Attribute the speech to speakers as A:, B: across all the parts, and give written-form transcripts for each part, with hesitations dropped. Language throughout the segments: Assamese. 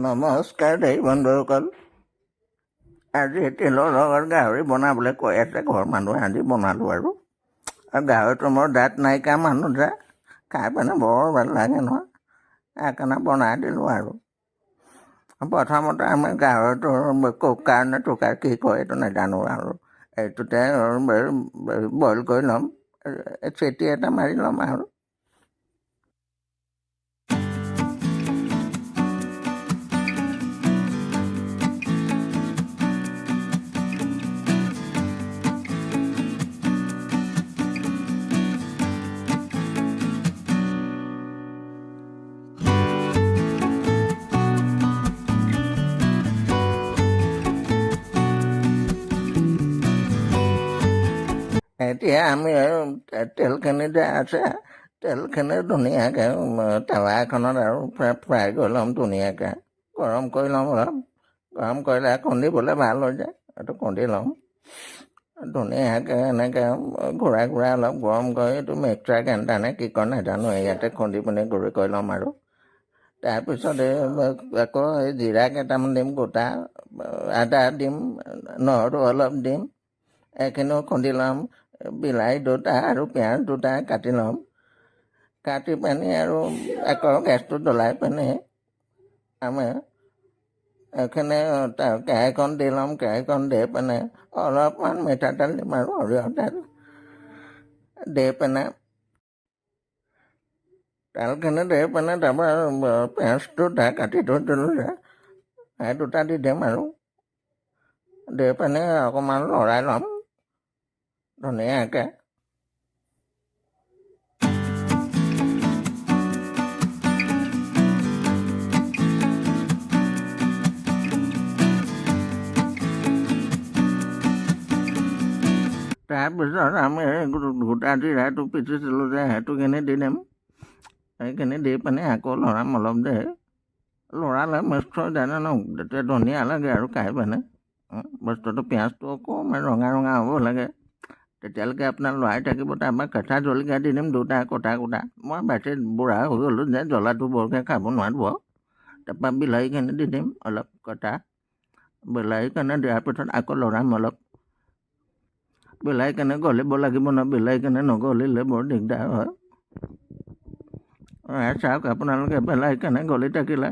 A: নমস্কাৰ দেই বন্ধুসকল। আজি তিলৰ লগত গাহৰি বনাবলৈ কৈ আছে ঘৰৰ মানুহে, আজি বনালোঁ আৰু গাহৰিটো মোৰ দাঁত নাইকিয়া মানুহ যে, খাই পেলাই বৰ ভাল লাগে নহয়, সেইকাৰণে বনাই দিলোঁ আৰু। প্ৰথমতে আমি গাহৰিটো কাৰণে টুকাৰ কি কয় এইটো নাজানো আৰু, এইটোতে বইল কৰি ল'ম, চিটি এটা মাৰি ল'ম আৰু। এতিয়া আমি তেলখিনি যে আছে, তেলখিনি ধুনীয়াকৈ টাৱা এখনত আৰু ফ্ৰাই কৰি ল'ম ধুনীয়াকৈ, গৰম কৰি ল'ম অলপ, গৰম কৰিলে খুন্দিবলৈ ভাল হৈ যায়, এইটো খুন্দি ল'ম ধুনীয়াকৈ, এনেকৈ ঘূৰাই ঘূৰাই অলপ গৰম কৰি, এইটো মিক্সাৰ গ্ৰাইণ্ডাৰ নে কি কয় নাজানো, ইয়াতে খুন্দি পিনি গুড়ি কৰি ল'ম আৰু। তাৰপিছত আকৌ এই জিৰা কেইটামান দিম গোটা, আদা দিম, নহৰু অলপ দিম, এইখিনিও খুন্দি ল'ম। বিলাহী দুটা আৰু পিঁয়াজ দুটা কাটি ল'ম, কাটি পানি আৰু আকৌ গেছটো জ্বলাই পিনি আমি এইখিনি কেৰাহীখন দি ল'ম, কেৰাহীখন দি পিনে অলপমান মিঠাতেল দিম আৰু সৰিয়হ তেল দি পিনে, তেলখিনি দি পিনে তাৰপৰা পিঁয়াজ দুটা কাটি থৈছিলোঁ যে সেই দুটা দি দিম আৰু, দি পিনে অকণমান লৰাই ল'ম ধুনীয়াকৈ। তাৰপিছত আমি গোটা জিৰাটো পিচিছিলোঁ যে সেইটোখিনি দি দিম, সেইখিনি দি পিনে আকৌ লৰাম অলপ দেৰি, লৰালে মিক্স হৈ যায় ন, তেতিয়া ধুনীয়া লাগে আৰু খাই পিনে। বস্তুটো পিঁয়াজটো অকণমান ৰঙা ৰঙা হ'ব লাগে, তেতিয়ালৈকে আপোনাৰ লৰাই থাকিব। তাৰপৰা কেঁচা জলকীয়া দি দিম দুটা কটা কটা, মই বেছি বুঢ়া হৈ গ'লোঁ যে জ্বলাটো বৰকৈ খাব নোৱাৰোঁ। তাৰপৰা বিলাহীখিনি দি দিম অলপ কটা, বিলাহীখিনি দিয়াৰ পিছত আকৌ লৰাম অলপ, বিলাহীখিনি গলিব লাগিব ন, বিলাহীখিনি নগলিলে বৰ দিগদাৰ হয়। চাওক আপোনালোকে বিলাহীখিনি গলি থাকিলে,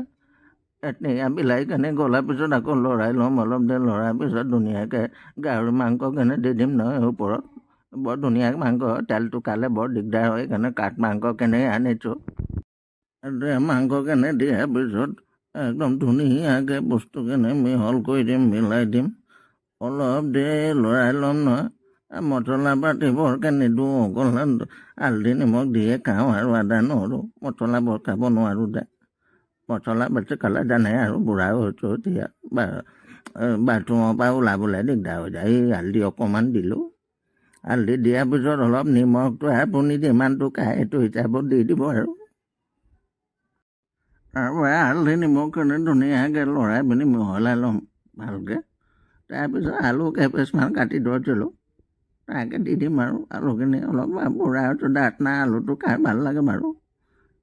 A: এতিয়া বিলাহীখিনি গলাৰ পিছত আকৌ লৰাই ল'ম অলপ দেৰি, লৰাৰ পিছত ধুনীয়াকৈ গাহৰি মাংসখিনি দি দিম নহয় ওপৰত, বৰ ধুনীয়া মাংস, তেলটো খালে বৰ দিগদাৰ হয়, সেইকাৰণে কাঠ মাংসখিনি আনিছোঁ। মাংসখিনি দিয়াৰ পিছত একদম ধুনীয়াকৈ বস্তুখিনি মিহল কৰি দিম, মিলাই দিম, অলপ দেৰি লৰাই ল'ম নহয়। মছলা পাতি বৰকৈ নিদিওঁ, অকল হালধি নিমখ দিয়ে খাওঁ আৰু আদা নহৰু, মছলা বৰ খাব নোৱাৰোঁ যে, মছলা বেছি খালে জানে আৰু বুঢ়া হৈছোঁ এতিয়া, বাথৰুমৰ পৰা ওলাবলৈ দিগদাৰ হৈ যায়। এই হালধি অকণমান দিলোঁ, হালধি দিয়াৰ পিছত অলপ নিমখটো আপুনি যিমানটো খায় সেইটো হিচাপত দি দিব আৰু। তাৰপৰা হালধি নিমখখিনি ধুনীয়াকৈ লৰাই পিনি মিহলাই ল'ম ভালকৈ। তাৰপিছত আলু কেইপিচমান কাটি থৈছিলোঁ তাকে দি দিম আৰু, আলুখিনি অলপ বুঢ়া হৈছোঁ, দাঁত নাই, আলুটো খাই ভাল লাগে বাৰু,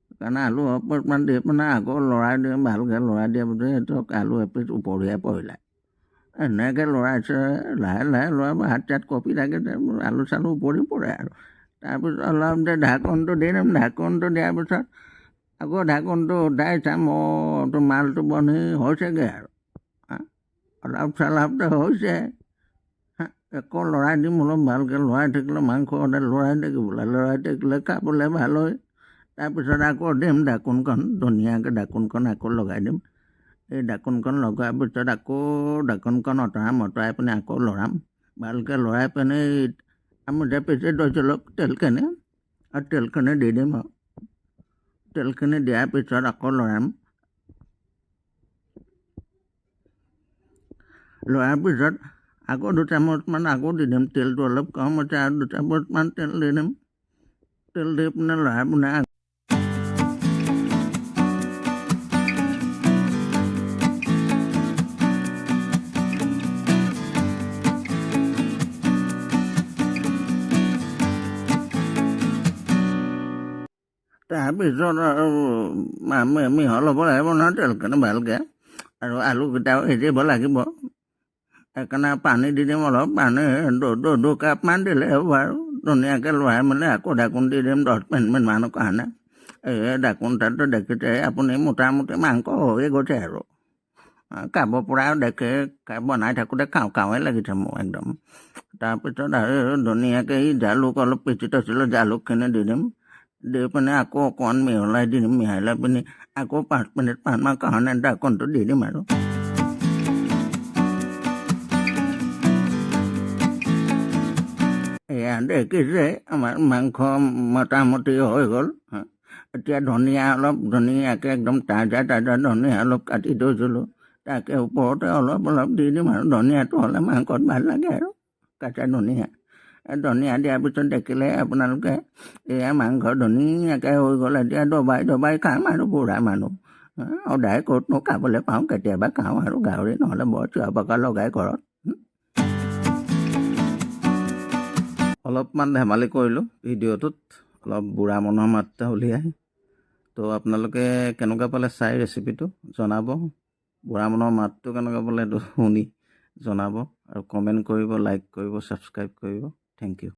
A: সেইকাৰণে আলু অকণমান দি পিনে আকৌ লৰাই দিম ভালকৈ, লৰাই দিয়াৰ পিছত সেইটো আলু এপিচ উপৰিয়া পৰিলে, এনেকৈ লৰাইছে লাহে লাহে লৰাই হাত চাত কঁপি থাকে, আলু চালু উপৰি পৰে আৰু। তাৰপিছত অলপ দেৰি ঢাকনটো দি দিম, ঢাকনটো দিয়াৰ পিছত আকৌ ঢাকনটো উঠাই চাম, তো মালটো বনি হৈছেগৈ আৰু, অলপ চলপটো হৈছে, আকৌ লৰাই দিম অলপ ভালকৈ, লৰাই থাকিলে মাংস সদায় লৰাই থাকিলে খাবলৈ ভাল হয়। তাৰপিছত আকৌ দিম ঢাকোনখন, ধুনীয়াকৈ ঢাকোনখন আকৌ লগাই দিম, এই ঢাকোনখন লগোৱাৰ পিছত আকৌ ঢাকোনখন অঁতৰাই পিনে আকৌ লৰাম ভালকৈ, লৰাই পিনে আমি যে পিছি থৈছিলোঁ তেলখিনি, আৰু তেলখিনি দি দিম আৰু, তেলখিনি দিয়াৰ পিছত আকৌ লৰাম, লৰাৰ পিছত আকৌ 2 চামুচমান আকৌ দি দিম, তেলটো অলপ কম হৈছে আৰু 2 চামুচমান তেল দি দিম, তেল দি পিনে লৰাই পিনে তাৰপিছত মিহল হ'ব লাগিব নহয় তেলখিনি ভালকৈ, আৰু আলুকেইটাও সিজিব লাগিব। সেইকাৰণে পানী দি দিম অলপ, পানী দুকাপমান দিলে হ'ব আৰু ধুনীয়াকৈ লৰাই মেলি আকৌ ঢাকোন দি দিম 10 মিনিটমানৰ কাৰণে। এই ঢাকোনটাতো দেখিছে আপুনি, মোটামুটি মাংস হৈ গৈছে আৰু খাব পৰা দেখে। বনাই থাকোঁতে খাওঁৱে লাগিছে মোৰ একদম। তাৰপিছত আৰু ধুনীয়াকৈ জালুক অলপ পিচি থৈছিলোঁ, জালুকখিনি দি দিম। দি পিনে আকৌ অকণমান মিহলাই দি দিম। মিহলাই পিনি আকৌ 5 মিনিটমানৰ কাৰণে ঢাকোনটো দি দিম আৰু। এয়া দেখিছে আমাৰ মাংস মোটামুটি হৈ গ'ল। এতিয়া ধনিয়া অলপ, ধুনীয়াকৈ একদম তাজা ধনিয়া অলপ কাটি থৈছিলোঁ, তাকে ওপৰতে অলপ দি দিম আৰু। ধনিয়াটো হ'লে মাংসত ভাল লাগে আৰু, কাঁচা ধনিয়া। ধনিয়া দিয়াৰ পিছত দেখিলে আপোনালোকে এয়া মাংস ধুনীয়াকৈ হৈ গ'ল। এতিয়া দবাই খাম আৰু, বুঢ়া মানুহ সদায় ক'তনো খাবলৈ পাওঁ, কেতিয়াবা খাওঁ আৰু গাহৰি, নহ'লে বৰ চিঞৰ বাখৰ লগাই ঘৰত। অলপমান ধেমালি কৰিলোঁ ভিডিঅ'টোত, অলপ বুঢ়া মানুহৰ মাত্ৰা উলিয়াই। তো আপোনালোকে কেনেকুৱা পালে চাই ৰেচিপিটো জনাব। বুঢ়া মানুহৰ মাতটো কেনেকুৱা পালে সেইটো শুনি জনাব, আৰু কমেণ্ট কৰিব, লাইক কৰিব, ছাবস্ক্ৰাইব কৰিব। Thank U.